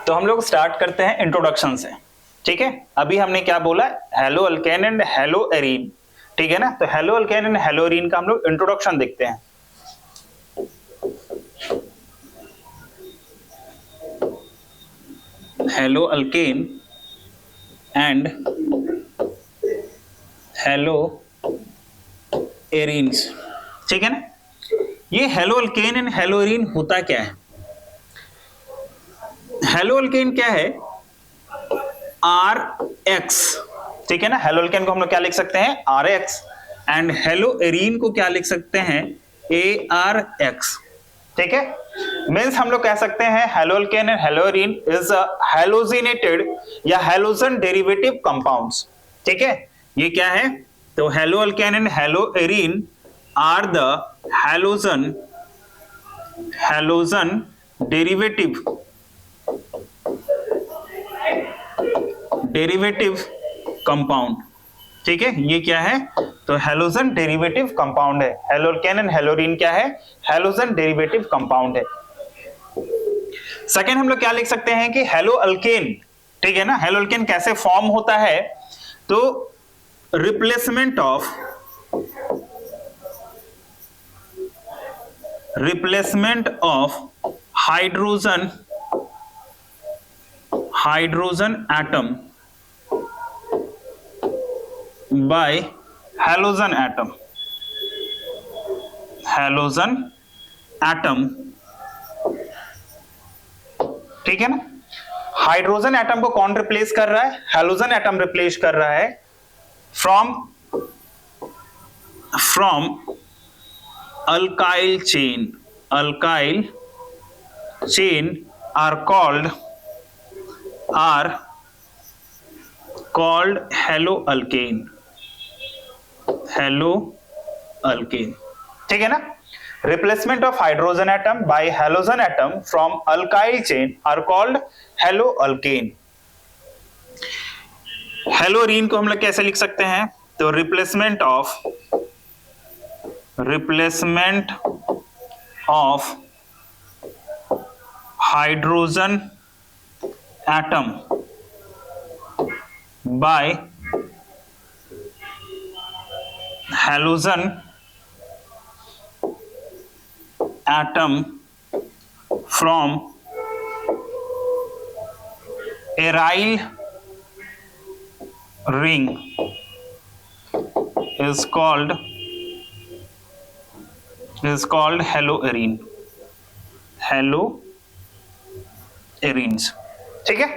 तो हम लोग स्टार्ट करते हैं इंट्रोडक्शन से, ठीक है। अभी हमने क्या बोला, hello alkane and hello arene, ठीक है ना। तो hello alkane and hello arene का हम लोग इंट्रोडक्शन देखते हैं। Hello alkane and hello arenes, ठीक है ना। ये hello alkane and hello arene होता क्या है? हेलो अल्केन क्या है? RX, ठीक है ना। हेलो अल्केन को हम लोग क्या लिख सकते हैं? RX। एंड हेलो एरीन को क्या लिख सकते हैं? ARX, ठीक है। मींस हम लोग कह सकते हैं hello alkane and haloarene is a halogenated या हैलोजन डेरिवेटिव कंपाउंड्स, ठीक है। ये क्या है? तो hello alkane and haloarene are the halogen derivative compound, ठीक है। ये क्या है? तो हैलोजन डेरिवेटिव कंपाउंड है। Hello alkane and haloarene क्या है? हैलोजन डेरिवेटिव कंपाउंड है। सेकेंड हम लोग क्या लिख सकते हैं कि हेलो अल्केन, ठीक है ना। हेलो अल्केन कैसे फॉर्म होता है? तो replacement of hydrogen atom by halogen atom, ठीक है ना। हाइड्रोजन एटम को कौन रिप्लेस कर रहा है? हैलोजन एटम रिप्लेस कर रहा है from alkyl chain are called hello alkane, ठीक है ना। Replacement of hydrogen atom by halogen atom from alkyl chain are called hello alkane. Hello arene को हम लोग कैसे लिख सकते हैं? तो replacement of hydrogen atom by halogen atom from aryl ring is called hello arenes, ठीक है।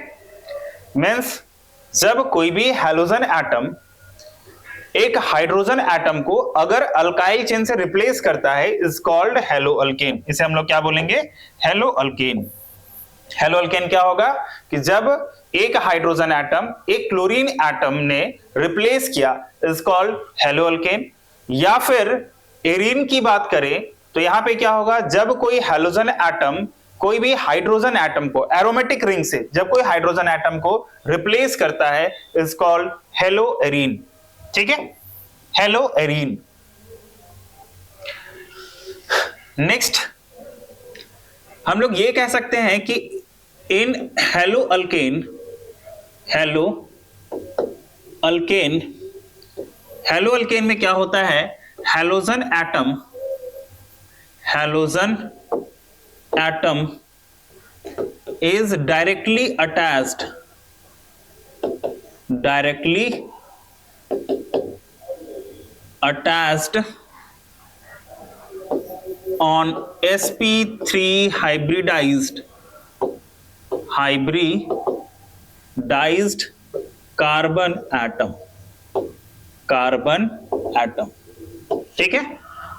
मीन्स जब कोई भी हैलोजन एटम एक हाइड्रोजन एटम को अगर अल्काइल चेन से रिप्लेस करता है इज कॉल्ड हेलो अल्केन। इसे हम लोग क्या बोलेंगे? Hello alkane. हेलो अल्केन क्या होगा कि जब एक हाइड्रोजन एटम एक क्लोरीन एटम ने रिप्लेस किया इज कॉल्ड हेलो अल्केन। या फिर एरीन की बात करें तो यहां पे क्या होगा? जब कोई हैलोजन एटम कोई भी हाइड्रोजन एटम को एरोमेटिक रिंग से जब कोई हाइड्रोजन एटम को रिप्लेस करता है इज कॉल्ड हेलो एरीन, ठीक है। Hello arene. नेक्स्ट हम लोग ये कह सकते हैं कि इन हेलो अल्केन में क्या होता है? Halogen atom is directly attached on sp3 hybridized carbon atom, ठीक है।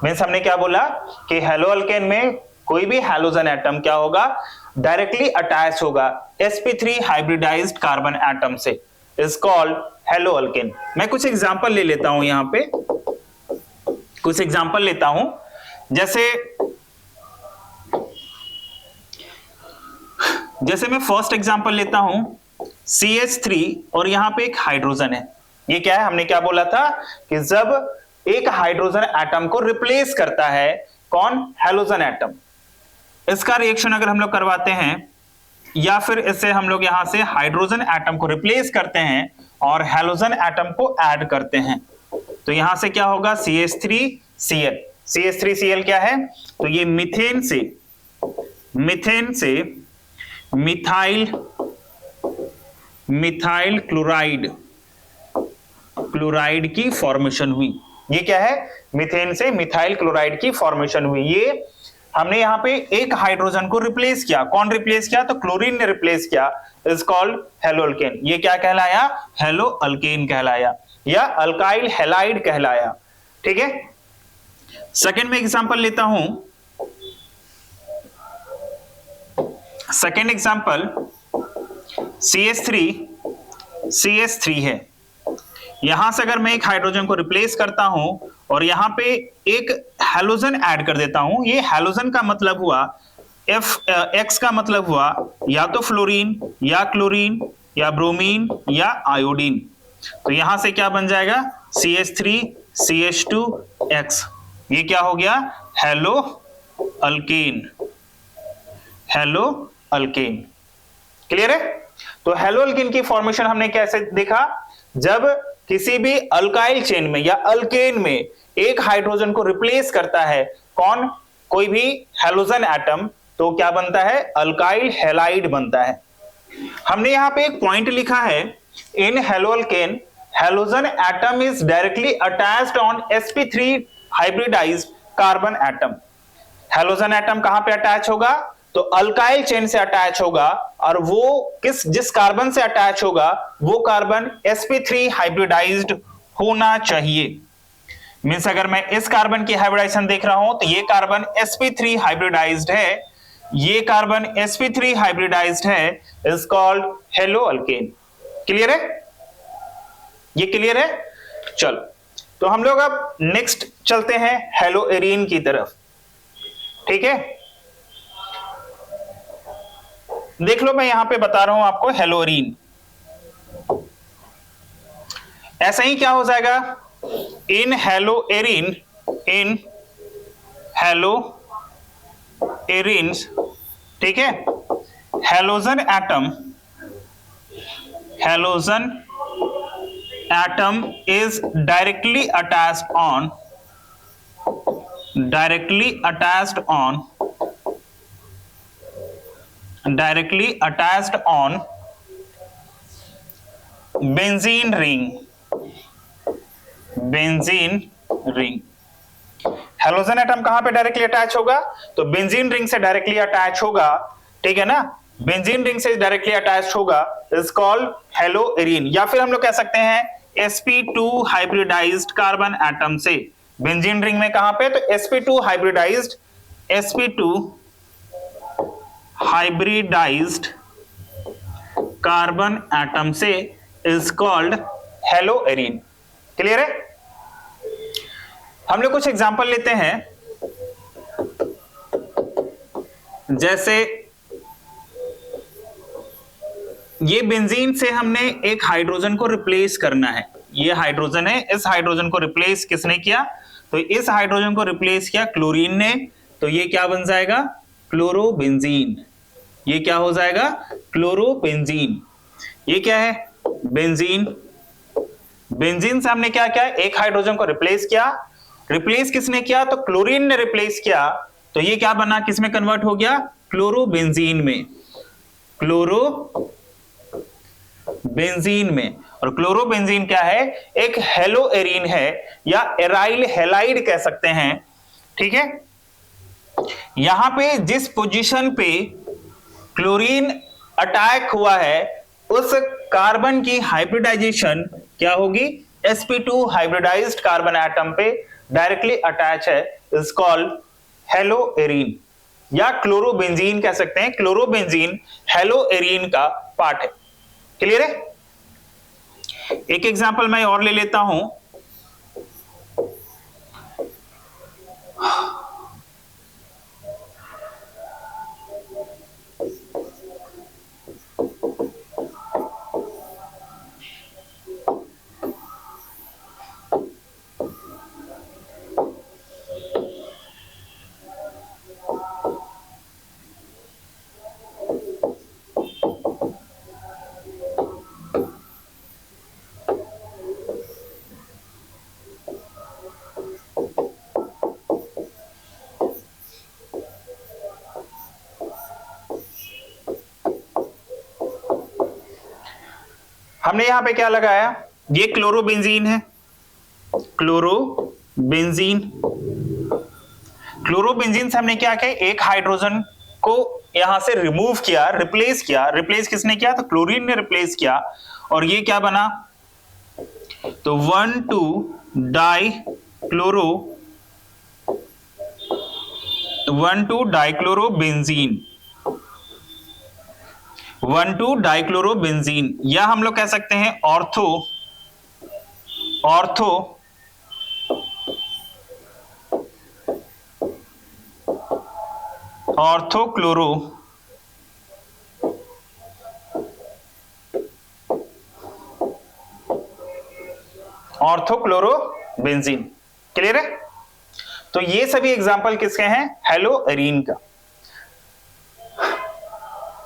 मीन्स हमने क्या बोला कि हेलो अल्केन में कोई भी हैलोजन एटम क्या होगा? डायरेक्टली अटैच होगा sp3 हाइब्रिडाइज्ड कार्बन एटम से, इज कॉल्ड हेलो अल्केन। मैं कुछ एग्जांपल ले लेता हूं, यहां पे कुछ एग्जांपल लेता हूं। जैसे मैं फर्स्ट एग्जांपल लेता हूं CH3 और यहां पे एक हाइड्रोजन है। ये क्या है? हमने क्या बोला था कि जब एक हाइड्रोजन एटम को रिप्लेस करता है कौन? Halogen atom. इसका रिएक्शन अगर हम लोग करवाते हैं या फिर इससे हम लोग यहां से हाइड्रोजन एटम को रिप्लेस करते हैं और हैलोजन एटम को ऐड करते हैं। तो यहां से क्या होगा, CH3Cl। CH3Cl क्या है, तो ये मीथेन से मिथाइल क्लोराइड की फॉर्मेशन हुई। ये क्या है, मीथेन से मिथाइल क्लोराइड की फॉर्मेशन हुई। ये हमने यहां पे एक हाइड्रोजन को रिप्लेस किया। कौन रिप्लेस किया, तो क्लोरीन ने रिप्लेस किया, इज कॉल्ड हेलोअल्केन। ये क्या कहलाया, हेलोअल्केन कहलाया या अल्काइल हैलाइड कहलाया। ठीक है, सेकंड में एग्जांपल लेता हूं। सेकंड एग्जांपल CH3 है। यहां से अगर मैं एक हाइड्रोजन को रिप्लेस करता हूं और यहां पे एक हैलोजन ऐड कर देता हूं, ये हैलोजन का मतलब हुआ X का मतलब हुआ या तो फ्लोरीन या क्लोरीन या ब्रोमीन या आयोडीन। तो यहां से क्या बन जाएगा, CH3CH2X। ये क्या हो गया, हेलोअल्केन। क्लियर है। तो हेलोअल्केन की फॉर्मेशन हमने कैसे देखा, जब किसी भी अल्काइल चेन में या अल्केन में एक हाइड्रोजन को रिप्लेस करता है कौन, कोई भी हैलोजन एटम, तो क्या बनता है, अल्काइल हैलाइड बनता है। हमने यहां पे एक पॉइंट लिखा है, in haloalkane halogen atom is directly attached on sp3 hybridized carbon atom. Halogen atom कहां पे अटैच होगा, तो अल्काइल चेन से अटैच होगा, और वो जिस कार्बन से अटैच होगा वो कार्बन sp3 हाइब्रिडाइज्ड होना चाहिए। मींस अगर मैं इस कार्बन की हाइब्रिडाइजेशन देख रहा हूं तो ये कार्बन sp3 हाइब्रिडाइज्ड है, ये कार्बन sp3 हाइब्रिडाइज्ड है, इज कॉल्ड हेलोअल्केन। क्लियर है, ये क्लियर है। चलो, तो हम लोग अब नेक्स्ट चलते हैं हेलोएरीन की तरफ। ठीक है, देख लो, मैं यहां पे बता रहा हूं आपको हेलोएरीन। ऐसा ही क्या हो जाएगा, इन हेलोएरीन ठीक है, halogen atom is directly attached on benzene ring. Halogen atom कहां पे डायरेक्टली अटैच होगा, तो बेंजीन रिंग से डायरेक्टली अटैच होगा। ठीक है ना, बेंजीन रिंग से डायरेक्टली अटैच होगा, इज कॉल्ड हेलोएरीन। या फिर हम लोग कह सकते हैं sp2 हाइब्रिडाइज्ड कार्बन एटम से। बेंजीन रिंग में कहां पे, तो sp2 हाइब्रिडाइज्ड कार्बन एटम से, इज कॉल्ड हेलोएरीन। क्लियर है। हम लोग कुछ एग्जांपल लेते हैं, जैसे ये बेंजीन से हमने एक हाइड्रोजन को रिप्लेस करना है। ये हाइड्रोजन है, इस हाइड्रोजन को रिप्लेस किसने किया, तो इस हाइड्रोजन को रिप्लेस किया क्लोरीन ने। तो ये क्या बन जाएगा, क्लोरोबेंजीन। ये क्या हो जाएगा, क्लोरोबेंजीन। ये क्या है, बेंजीन। बेंजीन से हमने क्या किया, एक हाइड्रोजन को रिप्लेस किया। रिप्लेस किसने किया, तो क्लोरीन ने रिप्लेस किया। तो ये क्या बना, किसमें कन्वर्ट हो गया, क्लोरोबेंजीन में। क्लोरोबेंजीन में। और क्लोरोबेंजीन क्या है, एक हेलोएरीन है या एराइल हैलाइड कह सकते हैं। ठीक है, यहां पे जिस पोजीशन पे क्लोरीन अटैक हुआ है उस कार्बन की हाइब्रिडाइजेशन क्या होगी, sp2 हाइब्रिडाइज्ड कार्बन एटम पे डायरेक्टली अटैच है, इज कॉल्ड हेलोएरीन या क्लोरोबेंजीन कह सकते हैं। क्लोरोबेंजीन हेलोएरीन का पार्ट है। क्लियर है। एक एग्जांपल मैं और ले लेता हूं, हमने यहां पे क्या लगाया, ये क्लोरोबेंजीन है, क्लोरोबेंजीन। क्लोरोबेंजीन से हमने क्या किया, एक हाइड्रोजन को यहां से रिमूव किया, रिप्लेस किया। रिप्लेस किसने किया, तो क्लोरीन ने रिप्लेस किया, और ये क्या बना, तो 1,2-डाइक्लोरोबेंजीन, 1,2-डाइक्लोरोबेंजीन, या हम लोग कह सकते हैं ऑर्थोक्लोरोबेंजीन। क्लियर है? तो ये सभी एग्जांपल किसके हैं, हेलोअरीन का।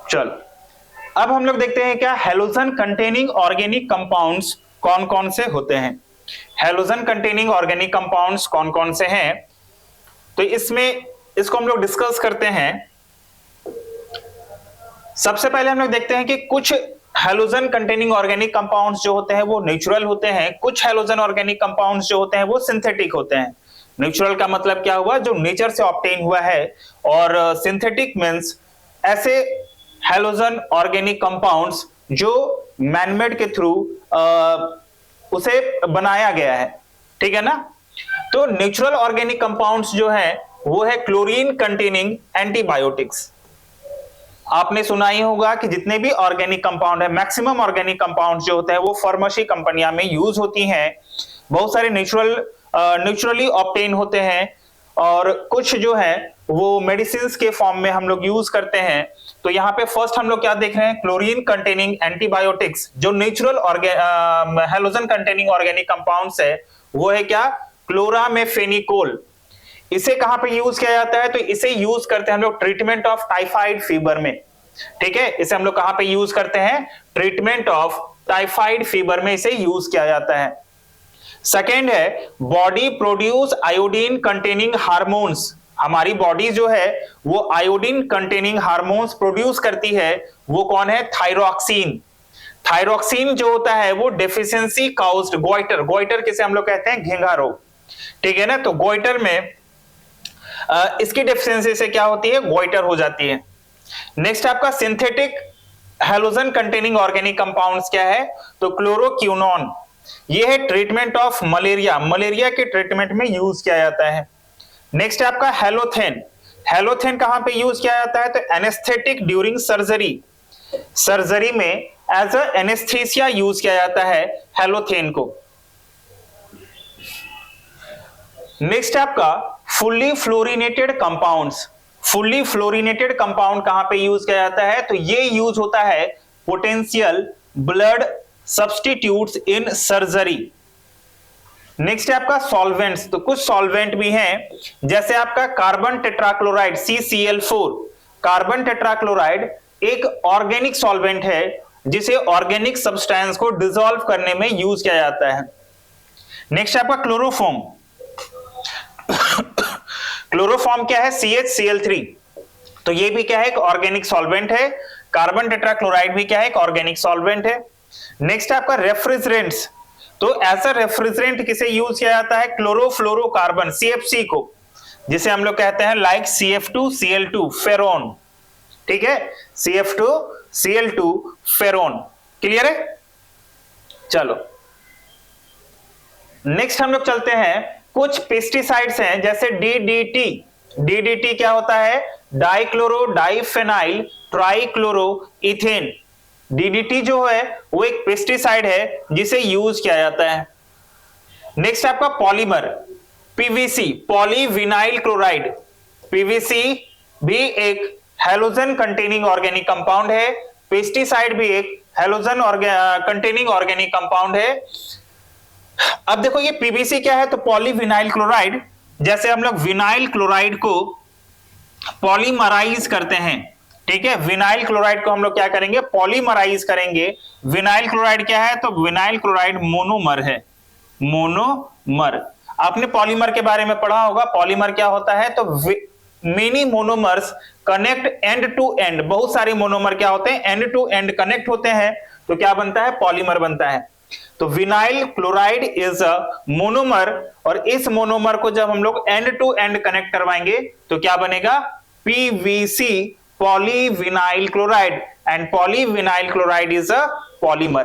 चलो अब हम लोग देखते हैं क्या हेलोजन कंटेनिंग ऑर्गेनिक कंपाउंड्स कौन कौन से होते हैं। हेलोजन कंटेनिंग ऑर्गेनिक कंपाउंड्स कौन कौन से हैं, तो इसको हम लोग डिस्कस करते हैं। सबसे पहले हम लोग देखते हैं कि कुछ हेलोजन कंटेनिंग ऑर्गेनिक कंपाउंड्स जो होते हैं वो नेचुरल होते हैं, कुछ हेलोजन ऑर्गेनिक कंपाउंड्स जो होते हैं वो सिंथेटिक होते हैं। नेचुरल का मतलब क्या हुआ, जो नेचर से ऑब्टेन हुआ है, और सिंथेटिक मींस ऐसे हेलोजन ऑर्गेनिक कंपाउंड्स जो मैनमेड के थ्रू उसे बनाया गया है। ठीक है ना? तो नेचुरल ऑर्गेनिक कंपाउंड्स जो है वो है क्लोरीन कंटेनिंग एंटीबायोटिक्स। आपने सुना ही होगा कि जितने भी ऑर्गेनिक कंपाउंड है, मैक्सिमम ऑर्गेनिक कंपाउंड जो होते हैं वो फार्मेसी कंपनियां में यूज होती हैं। बहुत सारे नेचुरली ऑब्टेन होते हैं, और कुछ जो है वो मेडिसिन के फॉर्म में हम लोग यूज करते हैं। तो यहाँ पे फर्स्ट हम लोग क्या देख रहे हैं, क्लोरीन कंटेनिंग एंटीबायोटिक्स। जो natural halogen containing organic compounds है वो है क्या, क्लोरामेफेनिकोल। इसे कहां पे यूज किया जाता है, तो इसे यूज करते हैं हम लोग ट्रीटमेंट ऑफ टाइफाइड फीवर में। ठीक है, इसे हम लोग कहां पे यूज करते हैं, ट्रीटमेंट ऑफ टाइफाइड फीवर में इसे यूज किया जाता है। सेकेंड है body produce iodine containing hormones. हमारी बॉडी जो है वो आयोडीन कंटेनिंग हार्मोन्स प्रोड्यूस करती है, वो कौन है, थायरोक्सिन। थायरोक्सिन जो होता है वो डेफिशिएंसी काउज्ड गोइटर, गोइटर किसे हम लोग कहते हैं, घेंघा रोग। ठीक है ना? तो गोइटर में इसकी डेफिशिएंसी से क्या होती है, गोइटर हो जाती है। नेक्स्ट आपका synthetic halogen containing organic compounds क्या है, तो क्लोरोक्विनोन। ये है ट्रीटमेंट ऑफ मलेरिया, मलेरिया के ट्रीटमेंट में यूज किया जाता है। नेक्स्ट है आपका हेलोथेन। हेलोथेन कहां पे यूज किया जाता है, तो एनेस्थेटिक ड्यूरिंग सर्जरी, सर्जरी में एज अ एनेस्थीसिया यूज किया जाता है हेलोथेन को। नेक्स्ट आपका fully fluorinated compounds. Fully fluorinated compound कहां पे यूज किया जाता है, तो ये यूज होता है potential blood substitutes in surgery. Next है आपका सॉल्वेंट्स। तो कुछ सॉल्वेंट भी हैं, जैसे आपका carbon tetrachloride CCl4। Carbon tetrachloride एक ऑर्गेनिक सॉल्वेंट है जिसे ऑर्गेनिक सब्सटेंस को डिसॉल्व करने में यूज किया जाता है। नेक्स्ट आपका क्लोरोफॉर्म। क्लोरोफॉर्म क्या है, CHCl3। तो ये भी क्या है, एक ऑर्गेनिक सॉल्वेंट है। कार्बन टेट्राक्लोराइड भी क्या है, एक ऑर्गेनिक सॉल्वेंट है। नेक्स्ट आपका रेफ्रिजरेंट्स। तो ऐसा रेफ्रिजरेंट किसे यूज किया जाता है, क्लोरोफ्लोरोकार्बन CFC को, जिसे हम लोग कहते हैं लाइक CF2Cl2 फेरोन। ठीक है, CF2Cl2 फेरोन। क्लियर है? चलो नेक्स्ट हम लोग चलते हैं, कुछ पेस्टिसाइड्स हैं जैसे DDT। DDT क्या होता है, डाइक्लोरो डाइफेनाइल ट्राइक्लोरो इथेन। DDT जो है वो एक पेस्टिसाइड है जिसे यूज किया जाता है। नेक्स्ट आपका polymer PVC, polyvinyl chloride. PVC भी एक हेलोजन कंटेनिंग ऑर्गेनिक कंपाउंड है, पेस्टिसाइड भी एक हेलोजन कंटेनिंग ऑर्गेनिक कंपाउंड है। अब देखो ये PVC क्या है, तो पॉलीविनाइल क्लोराइड। जैसे हम लोग विनाइल क्लोराइड को पॉलीमराइज करते हैं, ठीक है, विनाइल क्लोराइड को हम लोग क्या करेंगे, पॉलीमराइज करेंगे। विनाइल क्लोराइड क्या है, तो विनाइल क्लोराइड मोनोमर है, मोनोमर। आपने पॉलीमर के बारे में पढ़ा होगा। पॉलीमर क्या होता है, तो many monomers connect end to end. बहुत सारे मोनोमर क्या होते हैं, एंड टू एंड कनेक्ट होते हैं तो क्या बनता है, पॉलीमर बनता है। तो vinyl chloride is a monomer, और इस मोनोमर को जब हम लोग एंड टू एंड कनेक्ट करवाएंगे तो क्या बनेगा, PVC, polyvinyl chloride, and polyvinyl chloride is a polymer.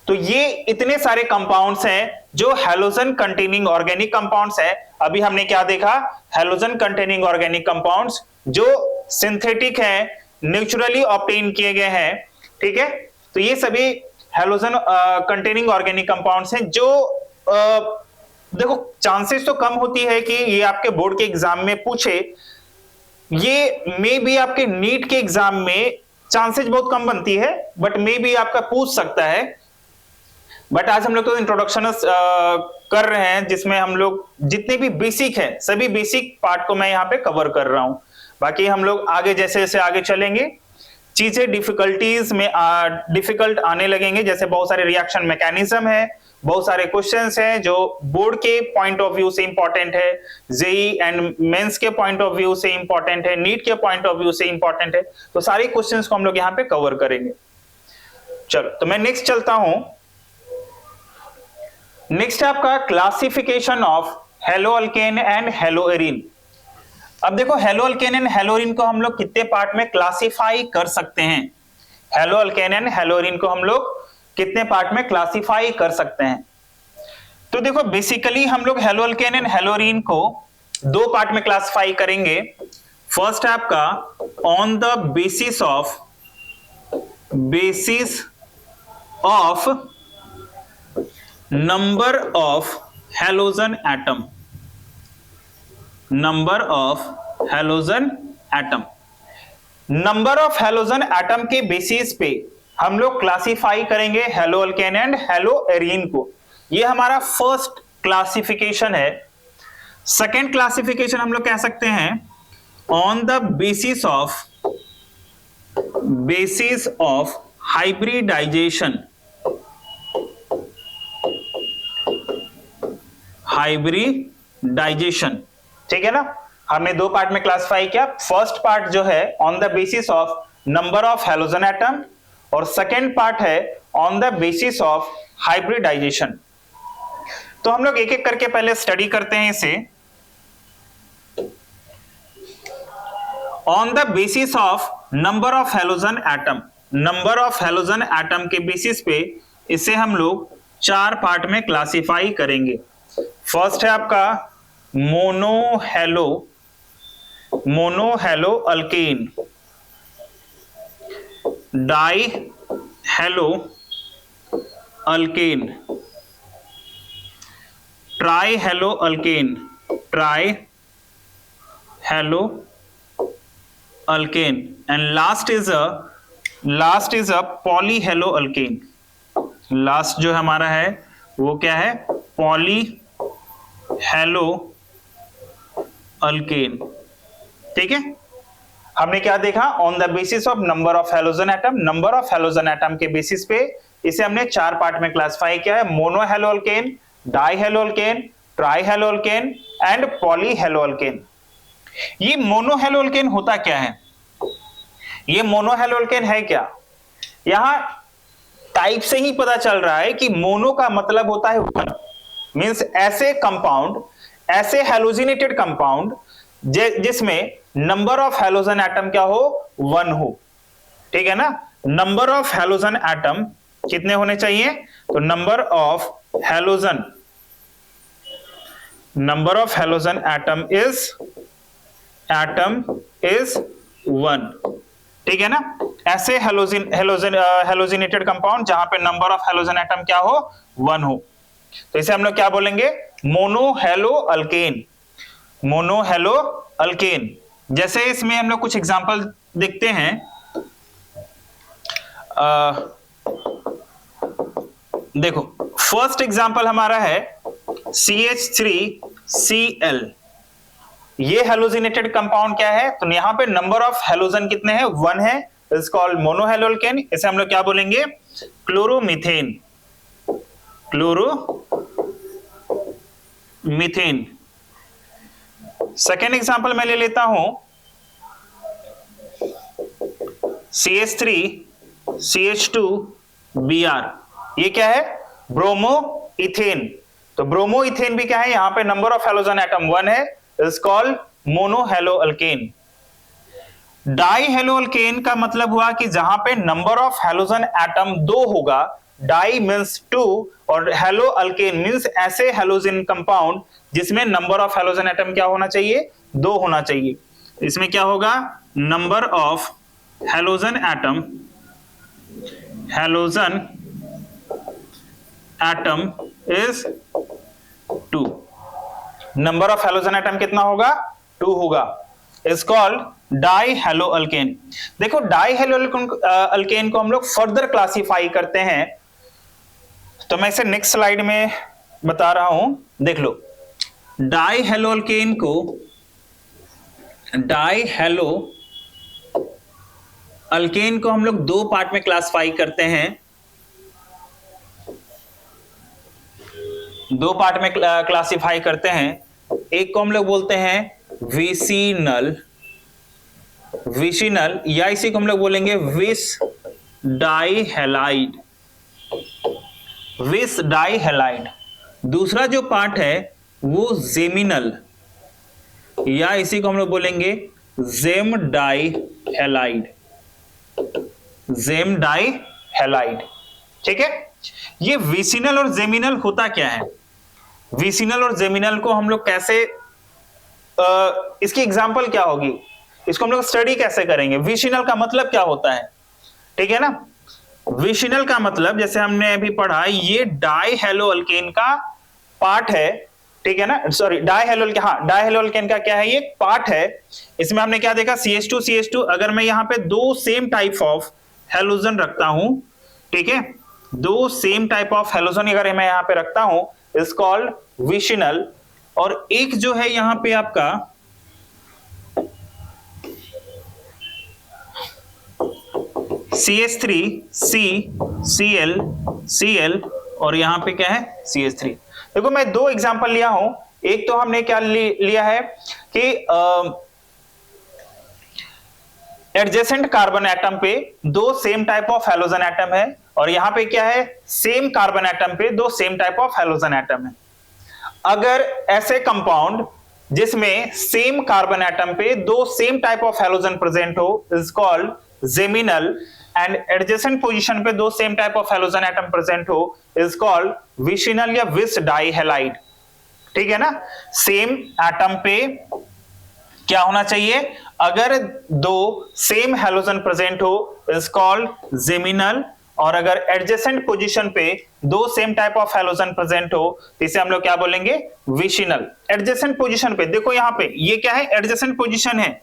तो ये इतने सारे कंपाउंड्स हैं जो हैलोजन कंटेनिंग ऑर्गेनिक कंपाउंड्स है। अभी हमने क्या देखा, हैलोजन कंटेनिंग ऑर्गेनिक कंपाउंड्स जो सिंथेटिक हैं, नेचुरली ऑब्टेन किए गए हैं, ठीक है। तो ये सभी हैलोजन कंटेनिंग ऑर्गेनिक कंपाउंड्स हैं जो देखो चांसेस तो कम होती है कि ये आपके बोर्ड के एग्जाम में पूछे, ये मे भी आपके नीट के एग्जाम में चांसेस बहुत कम बनती है, बट मे भी आपका पूछ सकता है। बट आज हम लोग तो इंट्रोडक्शन कर रहे हैं जिसमें हम लोग जितने भी बेसिक है सभी बेसिक पार्ट को मैं यहाँ पे कवर कर रहा हूं। बाकी हम लोग आगे जैसे जैसे आगे चलेंगे चीजें डिफिकल्टीज में डिफिकल्ट आने लगेंगे, जैसे बहुत सारे रिएक्शन मैकेनिज्म है, बहुत सारे क्वेश्चंस हैं जो बोर्ड के पॉइंट ऑफ व्यू से इंपॉर्टेंट है, जेई एंड मेंस के पॉइंट ऑफ व्यू से इंपॉर्टेंट है, नीट के पॉइंट ऑफ व्यू से इंपॉर्टेंट है। तो सारे क्वेश्चंस को हम लोग यहाँ पे कवर करेंगे। चलो तो मैं नेक्स्ट चलता हूं। नेक्स्ट है आपका क्लासिफिकेशन ऑफ हेलोअल्केन एंड हेलोएरिन। अब देखो हेलोअल्केन एंड हेलोएरिन को हम लोग कितने पार्ट में क्लासिफाई कर सकते हैं, हेलोअल्केन एंड हेलोएरिन को हम लोग कितने पार्ट में क्लासिफाई कर सकते हैं। तो देखो बेसिकली हम लोग हेलोअल्केन एंड हेलोएरिन को दो पार्ट में क्लासिफाई करेंगे। फर्स्ट है आपका on the basis of number of halogen atom, number of halogen atom, number of halogen atom के बेसिस पे हम लोग क्लासिफाई करेंगे हेलोअल्केन एंड हेलोएरिन को। ये हमारा फर्स्ट क्लासिफिकेशन है। सेकेंड क्लासिफिकेशन हम लोग कह सकते हैं on the basis of hybridisation, hybridisation, ठीक है ना। हमने दो पार्ट में क्लासिफाई किया। फर्स्ट पार्ट जो है on the basis of number of halogen atom, और सेकेंड पार्ट है on the basis of hybridisation. तो हम लोग एक एक करके पहले स्टडी करते हैं इसे। On the basis of number of halogen atom, number of halogen atom के बेसिस पे इसे हम लोग चार पार्ट में क्लासिफाई करेंगे। फर्स्ट है आपका monohalo alkane, di hello alkane, tri halo alkane, tri halo alkane, and last is a poly hello alkane. Last जो हमारा है वो क्या है, पॉली हेलो अल्केन, ठीक है। हमने क्या देखा, on the basis of number of halogen atom, number of halogen atom के बेसिस पे इसे हमने चार पार्ट में क्लासिफाई किया है, mono haloalkane, di hello alkane, tri halo alkane and poly hello alkane. ये मोनो हेलो अल्केन होता क्या है, ये मोनो हेलो अल्केन है क्या, यहां टाइप से ही पता चल रहा है कि मोनो का मतलब होता है वन, मींस ऐसे कंपाउंड, ऐसे हैलोजिनेटेड कंपाउंड जिसमें नंबर ऑफ हैलोजन एटम क्या हो, वन हो, ठीक है ना। नंबर ऑफ हैलोजन एटम कितने होने चाहिए, तो number of halogen atom is one, ठीक है ना। ऐसे हैलोजिनेटेड कंपाउंड जहां पे नंबर ऑफ हैलोजन एटम क्या हो, वन हो, तो इसे हम लोग क्या बोलेंगे, मोनोहेलो अल्केन, मोनोहेलो अल्केन। जैसे इसमें हम लोग कुछ एग्जांपल देखते हैं। देखो फर्स्ट एग्जांपल हमारा है CH3Cl। ये हैलोजिनेटेड कंपाउंड क्या है, तो यहां पे नंबर ऑफ हैलोजन कितने हैं, वन है, इज कॉल्ड मोनोहेलो अल्केन। इसे हम लोग क्या बोलेंगे, क्लोरोमीथेन, क्लोरोमीथेन। सेकेंड एग्जांपल मैं ले लेता हूं CH3CH2 Br, ये क्या है? Bromo ethane. तो ब्रोमो इथेन भी क्या है? यहां पे नंबर ऑफ हेलोजन एटम 1 है, is called mono haloalkane. Di hello alkane का मतलब हुआ कि जहां पे नंबर ऑफ हेलोजन एटम 2 होगा, डाई मींस 2 और हेलो अल्केन मींस ऐसे हेलोजन कंपाउंड जिसमें नंबर ऑफ हेलोजन एटम क्या होना चाहिए? 2 होना चाहिए। इसमें क्या होगा? Number of halogen atom is 2। Number of halogen atom कितना होगा? 2 होगा। Is called die hello alkane. देखो डाई हेलो अल्केन को हम लोग फर्दर क्लासिफाई करते हैं, तो मैं इसे नेक्स्ट स्लाइड में बता रहा हूं, देख लो। डाई हेलो अल्केन को हम लोग 2 पार्ट में क्लासिफाई करते हैं, 2 पार्ट में क्लासिफाई करते हैं। एक को हम लोग बोलते हैं विसिनल या इसी को हम लोग बोलेंगे विस डाइहैलाइड। दूसरा जो पार्ट है वो जेमिनल या इसी को हम लोग बोलेंगे जेम डाइहैलाइड। ठीक है, ये विसिनल और जेमिनल होता क्या है? विसिनल और जेमिनल को हम लोग कैसे इसकी एग्जांपल क्या होगी, इसको हम लोग स्टडी कैसे करेंगे? विसिनल का मतलब क्या होता है? ठीक है ना, विसिनल का मतलब जैसे हमने अभी पढ़ा, ये डाई हेलो अल्केन का पार्ट है। ठीक है ना, सॉरी डाइहेलो अल्केन का क्या है? ये पार्ट है। इसमें हमने क्या देखा? CH2 अगर मैं यहां पे 2 सेम टाइप ऑफ हेलोजन रखता हूं, ठीक है, 2 सेम टाइप ऑफ हेलोजन अगर मैं यहां पे रखता हूं, इज कॉल्ड विसिनल। और एक जो है यहां पे आपका CH3CCl और यहां पे क्या है? CH3। देखो मैं 2 एग्जांपल लिया हूं। एक तो हमने क्या लिया है कि एडजेसेंट कार्बन एटम पे 2 same type of halogen atom है, और यहां पे क्या है? सेम कार्बन एटम पे 2 same type of halogen atom है। अगर ऐसे कंपाउंड जिसमें सेम कार्बन एटम पे 2 same type of halogen present हो, is called geminal. And adjacent position पे 2 same type of halogen atom present हो, इज कॉल्ड विसिनल या विस डाइहैलाइड। ठीक है ना, सेम एटम पे क्या होना चाहिए? अगर 2 सेम हेलोजन प्रेजेंट हो, इज कॉल्ड जेमिनल। और अगर एडजेसेंट पोजीशन पे 2 same type of halogen present हो, इसे हम लोग क्या बोलेंगे? विसिनल। एडजेसेंट पोजीशन पे देखो, यहां पे ये क्या है? एडजेसेंट पोजीशन है।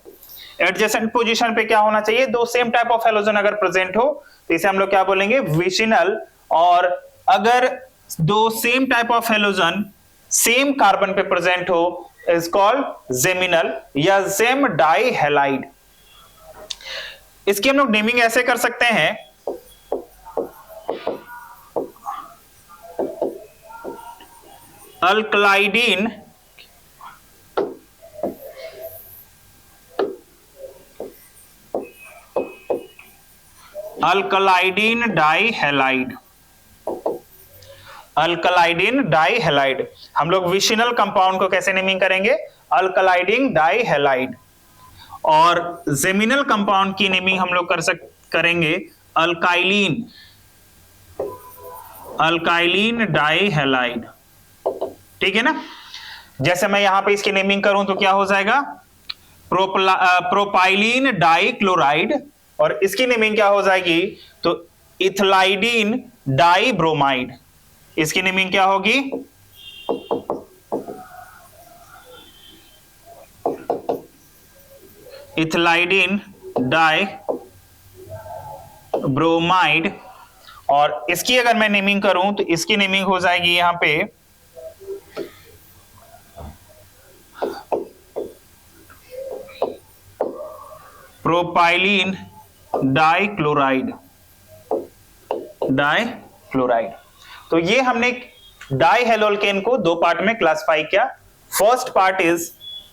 एडजेसेंट पोजीशन पे क्या होना चाहिए? 2 सेम टाइप ऑफ हेलोजन अगर प्रेजेंट हो, तो इसे हम लोग क्या बोलेंगे? विसिनल। और अगर 2 same type of halogen same carbon पे प्रेजेंट हो, इज कॉल्ड जेमिनल या जेम डाइहैलाइड। इसकी हम लोग नेमिंग ऐसे कर सकते हैं, अल्कलाइडीन डाइहैलाइड। हम लोग विसिनल कंपाउंड को कैसे नेमिंग करेंगे? अल्कलाइडीन डाइहैलाइड। और जेमिनल कंपाउंड की नेमिंग हम लोग करेंगे अल्काइलिन डाइहैलाइड। ठीक है ना, जैसे मैं यहां पे इसकी नेमिंग करूं तो क्या हो जाएगा? Propylene dichloride. और इसकी नेमिंग क्या हो जाएगी? तो इथलाइडीन डाइब्रोमाइड। इसकी नेमिंग क्या होगी? इथलाइडीन डाइब्रोमाइड। और इसकी अगर मैं नेमिंग करूं तो इसकी नेमिंग हो जाएगी यहां पे प्रोपाइलिन डाइक्लोराइड। तो ये हमने डाइहेलो अल्केन को 2 पार्ट में क्लासिफाई किया। फर्स्ट पार्ट इज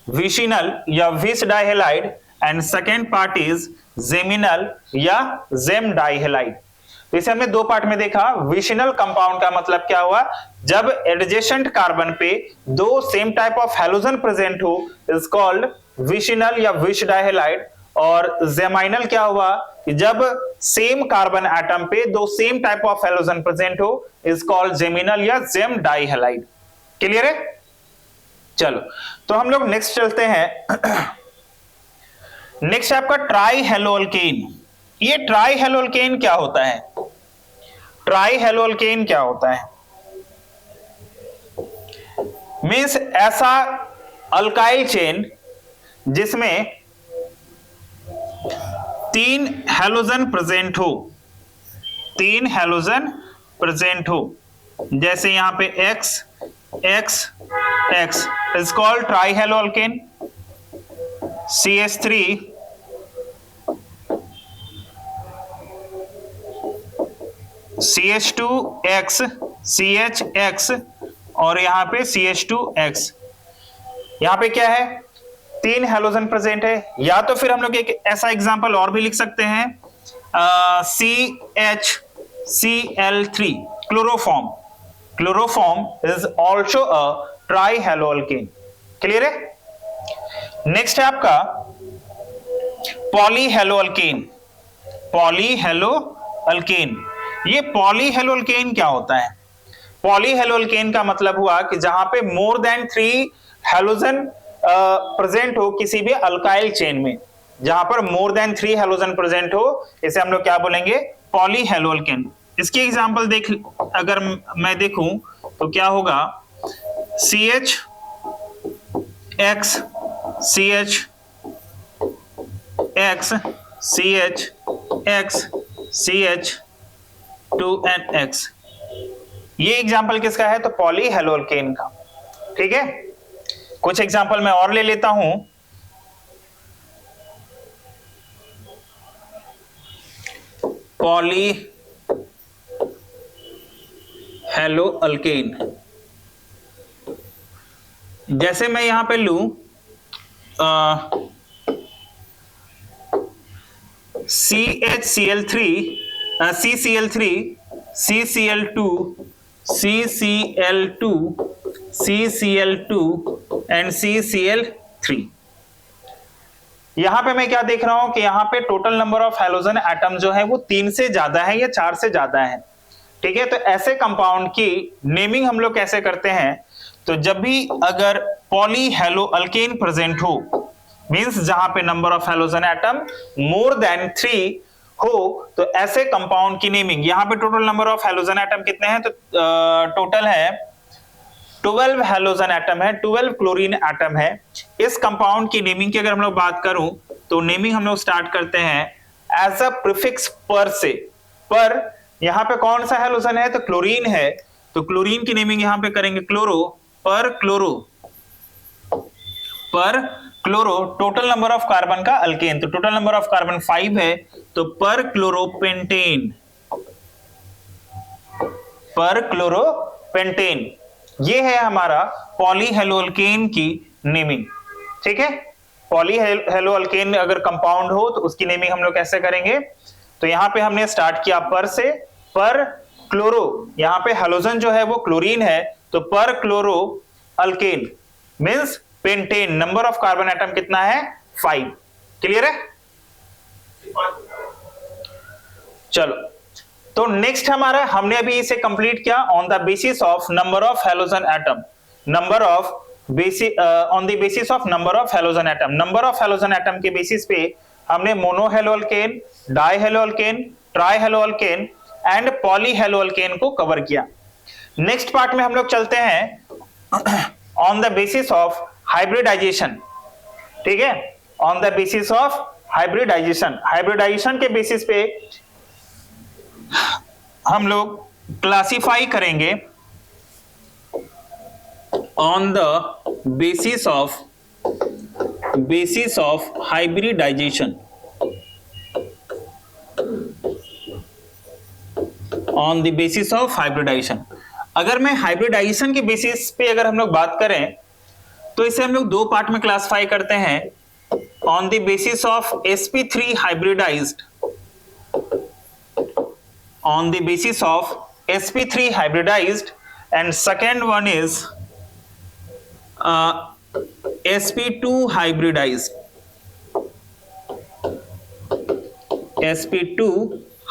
विसिनल या vic dihalide and second part is geminal या जेम डाइहैलाइड। तो इसे हमने दो पार्ट में देखा। विशिनल कंपाउंड का मतलब क्या हुआ, जब एडजेसेंट कार्बन पे दो same type of halogen present हो इज कॉल्ड विशिनल या विश डाइहैलाइड। और जेमाइनल क्या हुआ कि जब सेम कार्बन एटम पे दो same type of halogen present हो इज कॉल्ड जेमिनल या जेम डाइहैलाइड। क्लियर है? चलो तो हम लोग नेक्स्ट चलते हैं। नेक्स्ट आपका ट्राई हेलोअल्केन। ये ट्राई हेलोअल्केन क्या होता है? ट्राई हेलोअल्केन क्या होता है? मींस ऐसा अल्काइल चेन जिसमें तीन हैलोजन प्रेजेंट हो, तीन हैलोजन प्रेजेंट हो, जैसे यहां पे X X X is called trihaloalkane. CH3 CH2X CHX और यहां पे CH2X। यहां पे क्या है, तीन हैलोजन प्रेजेंट है। या तो फिर हम लोग एक ऐसा एग्जांपल और भी लिख सकते हैं, CHCl3 chloroform. Chloroform is also a trihaloalkane. Clear है? नेक्स्ट है आपका पॉलीहेलोअल्केन। पॉलीहेलोअल्केन, ये पॉलीहेलोअल्केन क्या होता है? पॉलीहेलोअल्केन का मतलब हुआ कि जहां पे मोर देन 3 हैलोजन प्रेजेंट हो किसी भी अल्काइल चेन में, जहां पर मोर देन 3 हैलोजन प्रेजेंट हो, इसे हम लोग क्या बोलेंगे? पॉलीहेलोअल्केन। इसकी एग्जांपल देख, अगर मैं देखूं तो क्या होगा, CH X CH X CH X CH 2NX। ये एग्जांपल किसका है? तो पॉलीहेलोअल्केन का। ठीक है, कुछ एग्जांपल मैं और ले लेता हूं। पॉलीहेलोअल्केन, जैसे मैं यहां पे लूं CHCl3 CCl3 CCl2 CCl2 CCl2 and CCl3। यहां पे मैं क्या देख रहा हूं कि यहां पे total number of halogen atom जो है वो 3 से ज्यादा है या 4 से ज्यादा है। ठीक है, तो ऐसे कंपाउंड की नेमिंग हम लोग कैसे करते हैं? तो जब भी अगर पॉलीहेलोअल्केन प्रेजेंट हो, मींस जहां पे number of halogen atom more than 3 हो, तो ऐसे कंपाउंड की नेमिंग, यहां पे total number of halogen atom कितने हैं? तो टोटल है 12 हैलोजन एटम है, 12 क्लोरीन एटम है। इस कंपाउंड की नेमिंग की अगर हम लोग बात करूं तो नेमिंग हम लोग स्टार्ट करते हैं एज अ प्रीफिक्स पर से। पर यहां पे कौन सा हैलोजन है? तो क्लोरीन है, तो क्लोरीन की नेमिंग यहां पे करेंगे क्लोरो, पर क्लोरो, पर chloro. Total number of carbon का अल्केन, तो टोटल नंबर ऑफ कार्बन 5 है, तो पर क्लोरोपेंटेन, पर क्लोरोपेंटेन। ये है हमारा पॉलीहेलोअल्केन की नेमिंग। ठीक है, पॉलीहेलोअल्केन अगर कंपाउंड हो तो उसकी नेमिंग हम लोग कैसे करेंगे? तो यहां पे हमने स्टार्ट किया पर से, पर क्लोरो, यहां पे हैलोजन जो है वो क्लोरीन है, तो पर chloro alkane means pentane. Number of carbon atom कितना है? 5। क्लियर है? चलो तो नेक्स्ट हमारा, हमने अभी इसे कंप्लीट किया on the basis of number of halogen atom, number of on the basis of number of halogen atom. Number of halogen atom के बेसिस पे हमने मोनोहेलोअल्केन, डाइहेलोअल्केन, ट्राइहेलोअल्केन एंड पॉलीहेलोअल्केन को कवर किया। नेक्स्ट पार्ट में हम लोग चलते हैं on the basis of hybridisation. ठीक है, on the basis of hybridisation. Hybridisation के बेसिस पे हम लोग क्लासिफाई करेंगे on the basis of hybridisation, on the basis of hybridisation. अगर मैं हाइब्रिडाइजेशन के बेसिस पे अगर हम लोग बात करें तो इसे हम लोग दो पार्ट में क्लासिफाई करते हैं, on the basis of sp3 hybridised, on the basis of sp3 hybridized, and second one is sp2 hybridized. sp2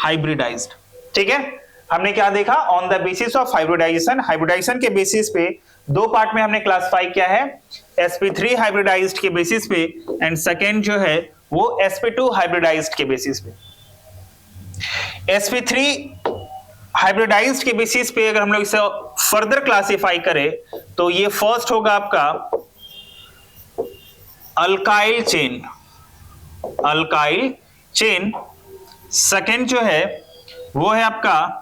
hybridized, ठीक है। हमने क्या देखा, on the basis of hybridisation, hybridisation के बेसिस पे दो पार्ट में हमने क्लासिफाई किया है, sp3 हाइब्रिडाइज्ड के बेसिस पे एंड सेकेंड जो है वो sp2 हाइब्रिडाइज्ड के बेसिस पे। sp3 हाइब्रिडाइज्ड के बेसिस पे अगर हम लोग इसे फर्दर क्लासिफाई करें तो ये फर्स्ट होगा आपका alkyl chain, alkyl chain. Second जो है वो है आपका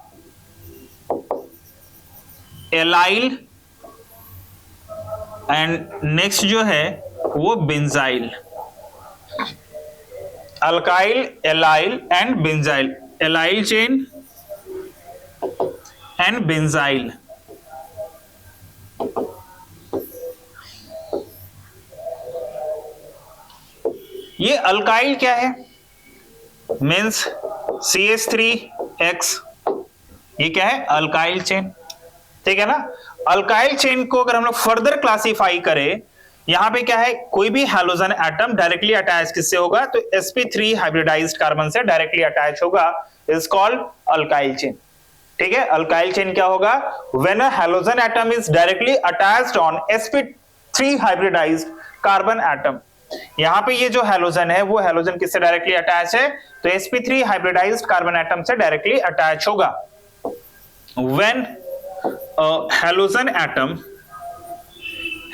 एलाइल, एंड नेक्स्ट जो है वो benzyl. Alkyl, allyl and benzyl, allyl chain and benzyl. ये अल्काइल क्या है, मीन्स CH3X, ये क्या है, अल्काइल चेन, ठीक है ना। अल्काइल चेन को अगर हम लोग फर्दर क्लासिफाई करें, यहां पे क्या है, कोई भी हैलोजन एटम डायरेक्टली अटैच किससे होगा, तो sp3 हाइब्रिडाइज्ड कार्बन से डायरेक्टली अटैच होगा, इज कॉल्ड अल्काइल चेन, ठीक है। अल्काइल चेन क्या होगा, when a halogen atom is directly attached on sp3 hybridized carbon atom. यहां पे ये जो हैलोजन है वो हैलोजन किससे डायरेक्टली अटैच है, तो sp3 हाइब्रिडाइज्ड कार्बन एटम से डायरेक्टली अटैच होगा। When halogen atom,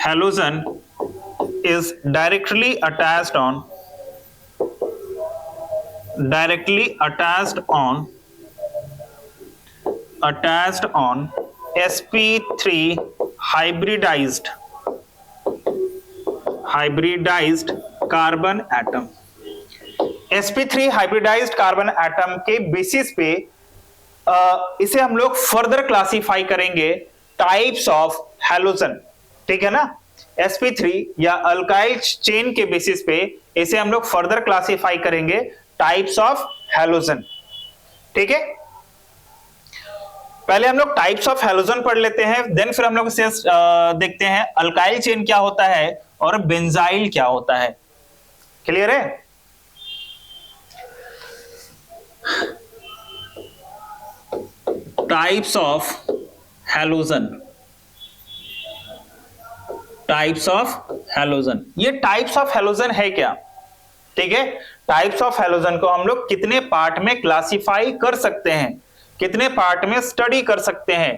halogen is directly attached on sp3 hybridized carbon atom. sp3 hybridized carbon atom के बेसिस पे इसे हम लोग फर्दर क्लासिफाई करेंगे टाइप्स ऑफ हैलोजन, ठीक है ना। sp3 या अल्काइल चेन के बेसिस पे इसे हम लोग फर्दर क्लासिफाई करेंगे टाइप्स ऑफ हैलोजन, ठीक है। पहले हम लोग टाइप्स ऑफ हैलोजन पढ़ लेते हैं, देन फिर हम लोग इसे देखते हैं अल्काइल चेन क्या होता है और बेंजाइल क्या होता है। क्लियर है। Types of halogen, types of halogen, ये टाइप्स ऑफ हैलोजन है क्या, ठीक है। टाइप्स ऑफ हैलोजन को हम लोग कितने पार्ट में क्लासिफाई कर सकते हैं, कितने पार्ट में स्टडी कर सकते हैं,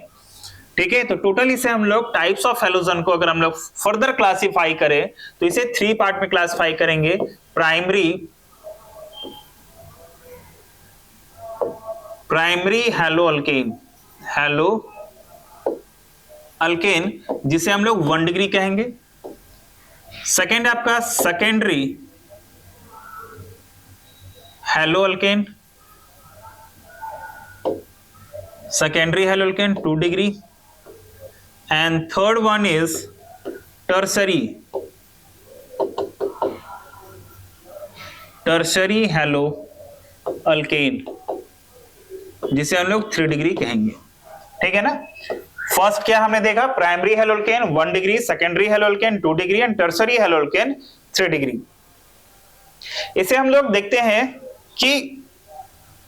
ठीक है। तो टोटल इसे हम लोग टाइप्स ऑफ हैलोजन को अगर हम लोग फर्दर क्लासिफाई करें तो इसे 3 पार्ट में क्लासिफाई करेंगे। प्राइमरी हैलो अल्केन, जिसे हम लोग 1 डिग्री कहेंगे। सेकेंड आपका secondary hello alkane, 2 degree, and third one is tertiary hello alkane, जिसे हम लोग 3 डिग्री कहेंगे, ठीक है ना। फर्स्ट क्या हमने देखा, primary hello alkane 1 degree, secondary hello alkane 2 degree and tertiary hello alkane 3 degree. इसे हम लोग देखते हैं कि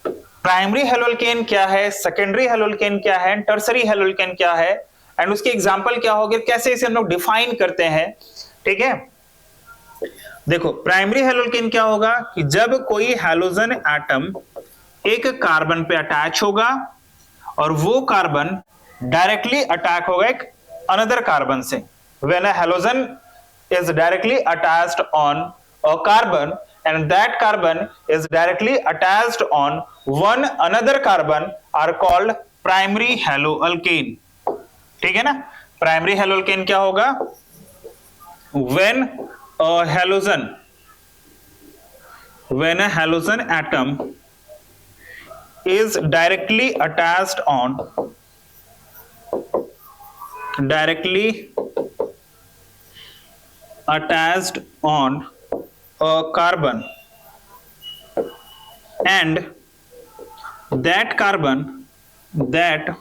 प्राइमरी हैलो अल्केन क्या है, सेकेंडरी हैलो अल्केन क्या है, टर्शरी हैलो अल्केन क्या है, एंड उसके एग्जांपल क्या होंगे, कैसे इसे हम लोग डिफाइन करते हैं, ठीक है। देखो प्राइमरी हैलो अल्केन क्या होगा कि जब कोई हैलोजन एटम एक कार्बन पे अटैच होगा और वो कार्बन डायरेक्टली अटैक होगा एक अनदर कार्बन से। When a halogen is directly attached on a carbon and that carbon is directly attached on one another carbon are called primary haloalkane, ठीक है ना। प्राइमरी हैलोअल्केन क्या होगा, when a halogen atom is directly attached on a carbon and that carbon that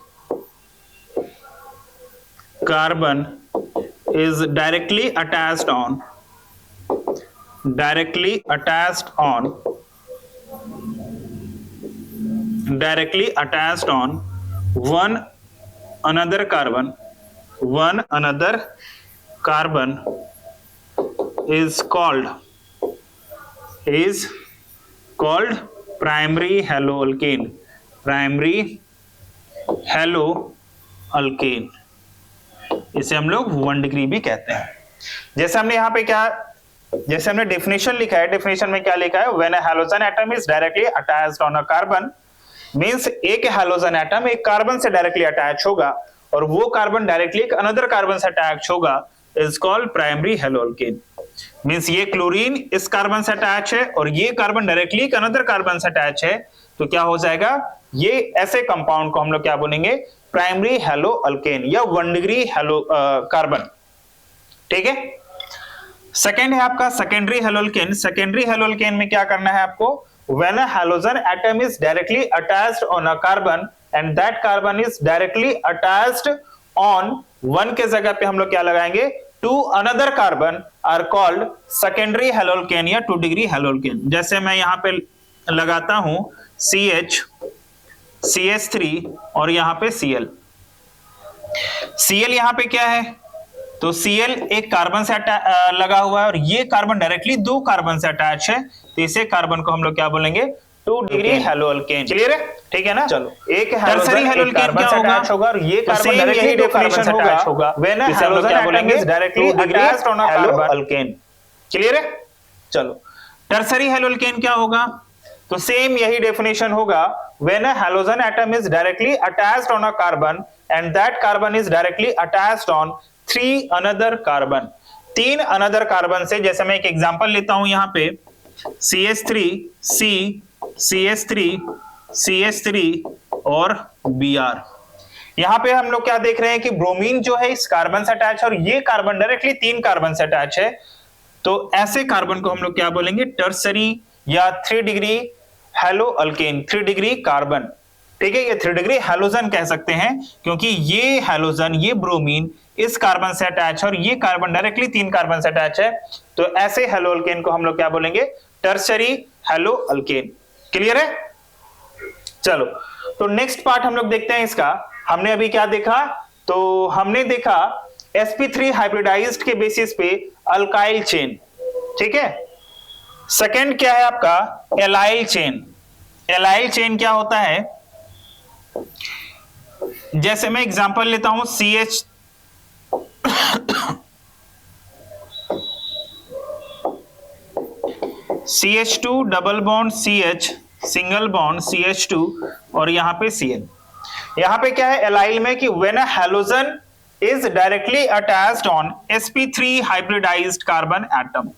carbon is directly attached on one another carbon is called primary haloalkane. इसे हम लोग 1 degree भी कहते हैं। जैसे हमने यहाँ पे जैसे हमने डेफिनेशन लिखा है, डेफिनेशन में क्या लिखा है, when a halogen atom is directly attached on a carbon, means एक हैलोजन एटम एक कार्बन से डायरेक्टली अटैच होगा और वो कार्बन डायरेक्टली एक अनदर कार्बन से अटैच होगा, इज कॉल्ड प्राइमरी हैलोअल्केन। मींस ये क्लोरीन इस कार्बन से अटैच है और ये कार्बन डायरेक्टली एक अनदर कार्बन से अटैच है, तो क्या हो जाएगा, ये ऐसे कंपाउंड को हम लोग क्या बोलेंगे, प्राइमरी हैलोअल्केन या 1 डिग्री कार्बन। ठीक है। सेकेंड है आपका सेकेंडरी हैलोअल्केन। सेकेंडरी हैलोअल्केन में क्या करना है आपको, when a halogen atom is directly attached on a carbon and that carbon is directly attached on one के जगह पे हम लोग क्या लगाएंगे, to another carbon are called secondary haloalkane या 2 डिग्री हैलोअल्केन। जैसे मैं यहाँ पे लगाता हूं CH3 और यहाँ पे Cl। Cl यहाँ पे क्या है, तो Cl एक कार्बन से लगा हुआ है और ये कार्बन डायरेक्टली 2 कार्बन से अटैच है, तो इसे कार्बन को हम लोग क्या बोलेंगे, 2 डिग्री हैलोअल्केन। क्लियर है, ठीक है ना। चलो, एक टर्सरी हैलोअल्केन क्या होगा और ये कार्बन डायरेक्टली 2 कार्बन से अटैच होगा, when a halogen atom is directly attached on a haloalkane. Clear है। चलो, टर्सरी हैलोअल्केन क्या होगा, तो सेम यही डेफिनेशन होगा, when a halogen atom is directly attached on a carbon and that carbon is directly attached on 3 another carbon, 3 another carbon से। जैसे मैं एक एग्जांपल लेता हूं यहाँ पे CH3 C, CH3 और Br। यहां पे हम लोग क्या देख रहे हैं कि ब्रोमीन जो है इस कार्बन से अटैच है और ये कार्बन डायरेक्टली 3 कार्बन से अटैच है, तो ऐसे कार्बन को हम लोग क्या बोलेंगे, टर्सरी या 3 डिग्री हैलोअल्केन, 3 डिग्री कार्बन। ठीक है, ये 3 डिग्री हैलोजन कह सकते हैं क्योंकि ये हैलोजन, ये ब्रोमीन इस कार्बन से अटैच है और ये कार्बन डायरेक्टली 3 कार्बन से अटैच है, तो ऐसे हैलोअल्केन को हम लोग क्या बोलेंगे, टर्सरी हैलोअल्केन। क्लियर है। चलो, तो नेक्स्ट पार्ट हम लोग देखते हैं इसका। हमने अभी क्या देखा, तो हमने देखा sp3 हाइब्रिडाइज्ड के बेसिस पे अल्काइल चेन। ठीक है। सेकंड क्या है आपका, एलाइल चेन। एलाइल चेन क्या होता है, जैसे मैं एग्जांपल लेता हूं CH2 double bond CH, single bond CH2 और यहां पे Cl। यहां पे क्या है एलाइल में कि when a halogen is directly attached on sp3 hybridized carbon atom,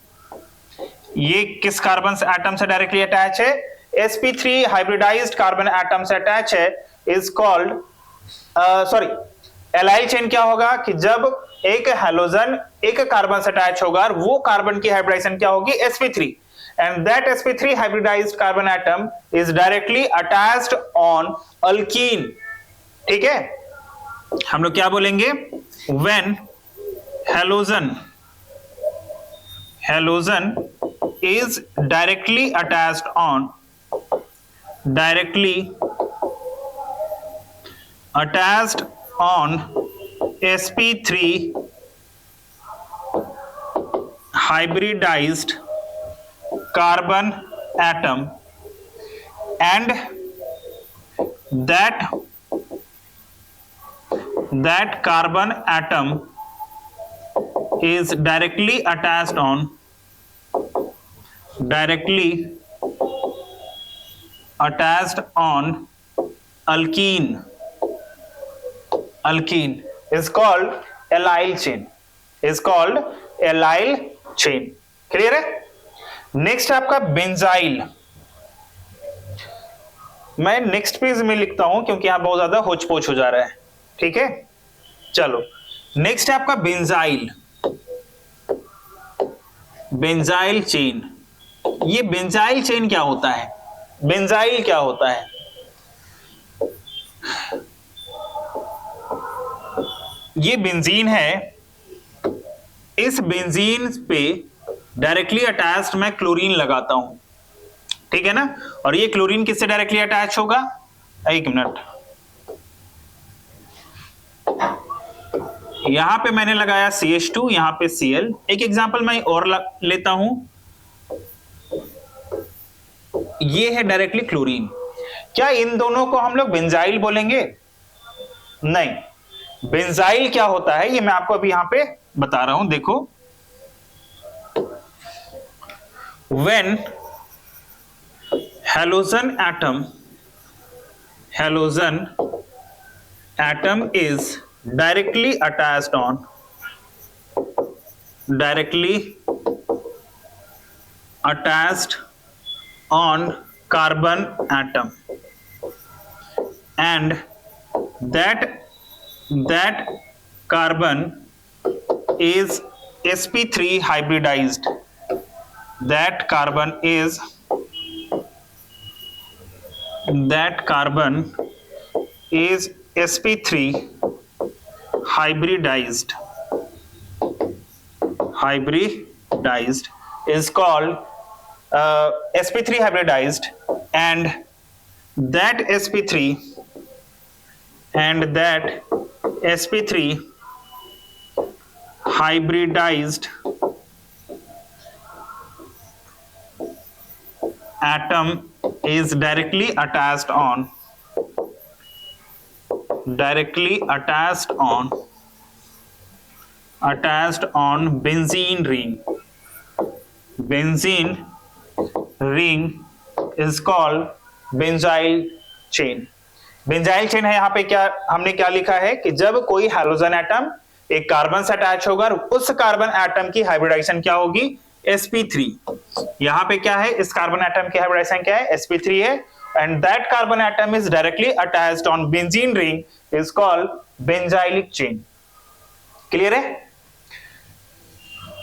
ये किस कार्बन से एटम से डायरेक्टली अटैच है, sp3 हाइब्रिडाइज्ड कार्बन एटम से अटैच है, इज कॉल्ड एलाइल चेन। क्या होगा कि जब एक हैलोजन एक कार्बन से अटैच होगा और वो कार्बन की हाइब्रिडाइजेशन क्या होगी, sp3, and that sp3 hybridized carbon atom is directly attached on alkene। ठीक है, हम लोग क्या बोलेंगे, when halogen is directly attached on sp3 hybridized carbon atom and that carbon atom is directly attached on alkene is called allyl chain। Clear है। Next आपका benzyl. मैं next page में लिखता हूं क्योंकि यहां बहुत ज्यादा होच पोच हो जा रहा है। ठीक है, चलो नेक्स्ट है आपका बेंजाइल चेन। ये बेंजाइल चेन क्या होता है, बेंजाइल क्या होता है, ये बेंजीन है, इस बेंजीन पे डायरेक्टली अटैच्ड मैं क्लोरीन लगाता हूं, ठीक है ना। और ये क्लोरीन किससे डायरेक्टली अटैच होगा, एक मिनट, यहां पे मैंने लगाया CH2, यहां पे Cl। एक एग्जांपल मैं और लेता हूं, ये है डायरेक्टली क्लोरीन। क्या इन दोनों को हम लोग बेंजाइल बोलेंगे, नहीं। बेंजाइल क्या होता है ये मैं आपको अभी यहां पे बता रहा हूं, देखो। When halogen atom is directly attached on carbon atom, and that carbon is sp3 hybridized, that carbon is sp3 hybridized is called sp3 hybridized, and that sp3 hybridized atom is directly attached on benzene ring. Benzene ring is called benzyl chain. Benzyl chain है, यहां पे क्या हमने क्या लिखा है कि जब कोई हैलोजन एटम एक कार्बन से अटैच होगा, उस कार्बन एटम की हाइब्रिडाइजेशन क्या होगी, sp3। यहां पे क्या है, इस कार्बन एटम की हाइब्रिडाइजेशन क्या है, sp3 है, and that carbon atom is directly attached on benzene ring is called benzylic chain. Clear है।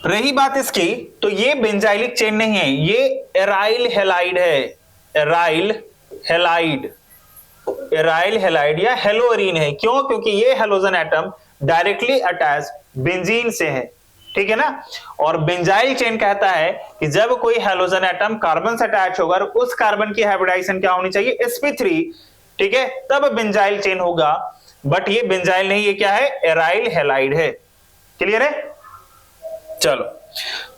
रही बात इसकी, तो ये बेंजाइलिक चेन नहीं है, ये एराइल हैलाइड है, एराइल हैलाइड या हेलोअरीन है। क्यों, क्योंकि ये halogen atom directly attach benzene से है, ठीक है ना। और बेंजाइल चेन कहता है कि जब कोई हैलोजन एटम कार्बन से अटैच होगा, उस कार्बन की हाइब्रिडाइजेशन क्या होनी चाहिए, sp3, ठीक है, तब बेंजाइल चेन होगा। बट ये बेंजाइल नहीं, ये क्या है, एराइल हैलाइड है। क्लियर है। चलो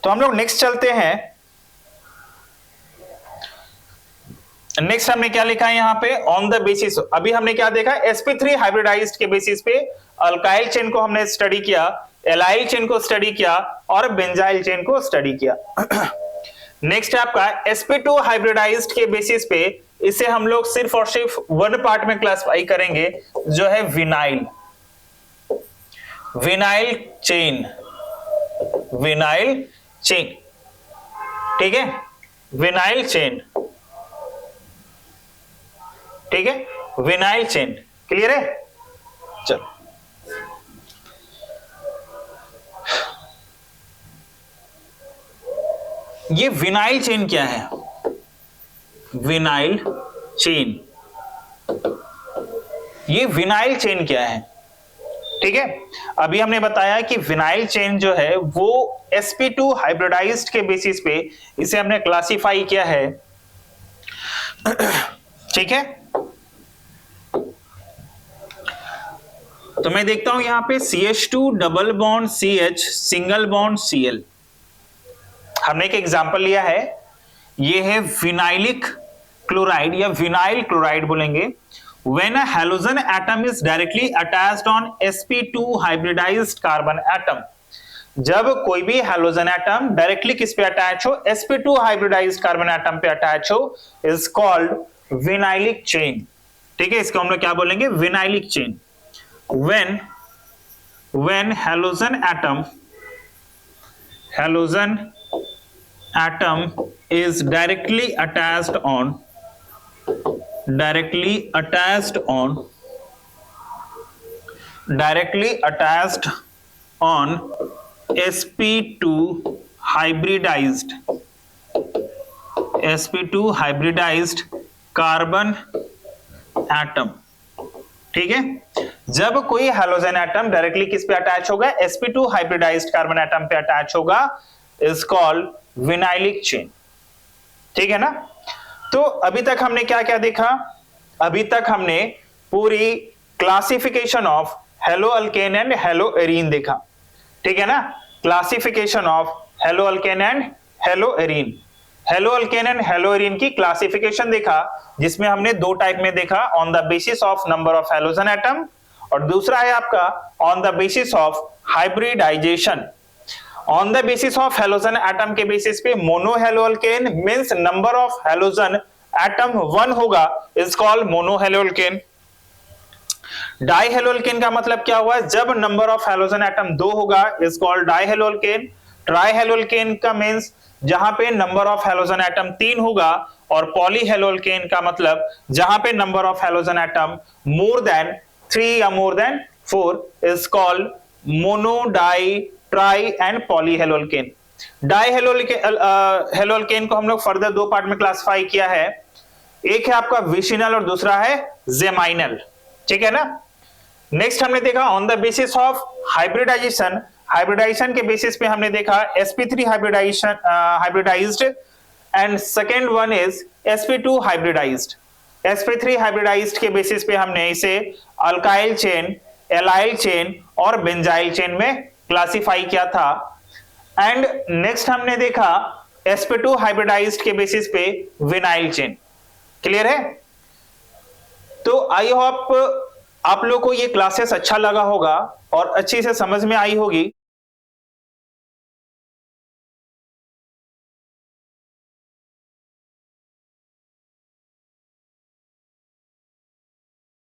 तो हम लोग नेक्स्ट चलते हैं। नेक्स्ट हमने क्या लिखा है यहां पे, ऑन द बेसिस, अभी हमने क्या देखा, sp3 हाइब्रिडाइज्ड के बेसिस पे अल्काइल चेन को हमने स्टडी किया, एलाइल चेन को स्टडी किया और बेंजाइल चेन को स्टडी किया। नेक्स्ट है आपका sp2 हाइब्रिडाइज्ड के बेसिस पे, इसे हम लोग सिर्फ और सिर्फ वन पार्ट में क्लासिफाई करेंगे, जो है विनाइल चेन, ठीक है, विनाइल चेन, ठीक है, विनाइल चेन। क्लियर है। चलो ये विनाइल चेन क्या है, विनाइल चेन, ये विनाइल चेन क्या है, ठीक है। अभी हमने बताया कि विनाइल चेन जो है वो sp2 हाइब्रिडाइज्ड के बेसिस पे इसे हमने क्लासिफाई किया है, ठीक है। तो मैं देखता हूं यहां पे CH2 double bond CH single bond Cl। हमने एक एग्जांपल लिया है, ये है विनाइलिक क्लोराइड या विनाइल क्लोराइड बोलेंगे। When a halogen atom is directly attached on sp2 hybridized carbon atom, जब कोई भी हैलोजन एटम डायरेक्टली किस पे अटैच हो, sp2 हाइब्रिडाइज्ड कार्बन एटम पे अटैच हो, इज कॉल्ड विनाइलिक चेन, ठीक है। इसको हम लोग क्या बोलेंगे, vinylic chain. when halogen atom is directly attached on sp2 hybridized carbon atom, ठीक है, जब कोई हैलोजन एटम डायरेक्टली किस पे अटैच होगा, sp2 हाइब्रिडाइज्ड कार्बन एटम पे अटैच होगा, इज कॉल्ड विनाइलिक चेन। ठीक है ना। तो अभी तक हमने क्या क्या देखा, अभी तक हमने पूरी classification of hello alkane and haloarene देखा। ठीक है ना, classification of hello alkane and haloarene, hello alkane and haloarene की क्लासिफिकेशन देखा, जिसमें हमने दो टाइप में देखा, on the basis of number of halogen atom, और दूसरा है आपका on the basis of hybridisation. On the basis of halogen atom के बेसिस पे mono haloalkane means number of halogen atom 1 होगा, is called mono haloalkane. Di hello alkane का मतलब क्या हुआ, जब नंबर ऑफ हैलोजन एटम 2 होगा, is called die hello alkane. Tri halo alkane का मींस जहां पे नंबर ऑफ हैलोजन एटम 3 होगा, और पॉली हेलो अल्केन का मतलब जहां पे number of halogen atom more than 3 या more than 4, is called mono, di, tri and poly hello alkane. Di hello alkane को हम लोग फर्दर दो पार्ट में क्लासिफाई किया है, एक है आपका विशिनल और दूसरा है जेमाइनल। ठीक है ना। नेक्स्ट हमने देखा on the basis of hybridisation, hybridisation के बेसिस पे हमने देखा sp3 hybridisation hybridised, and second one is sp2 hybridised. sp3 hybridised के बेसिस पे हमने इसे अल्काइल चेन, एलाइल चेन और बेंजाइल चेन में क्लासिफाई किया था। एंड नेक्स्ट हमने देखा sp2 हाइब्रिडाइज्ड के बेसिस पे विनाइल चेन। क्लियर है। तो आई होप आप लोग को ये क्लासेस अच्छा लगा होगा और अच्छी से समझ में आई होगी।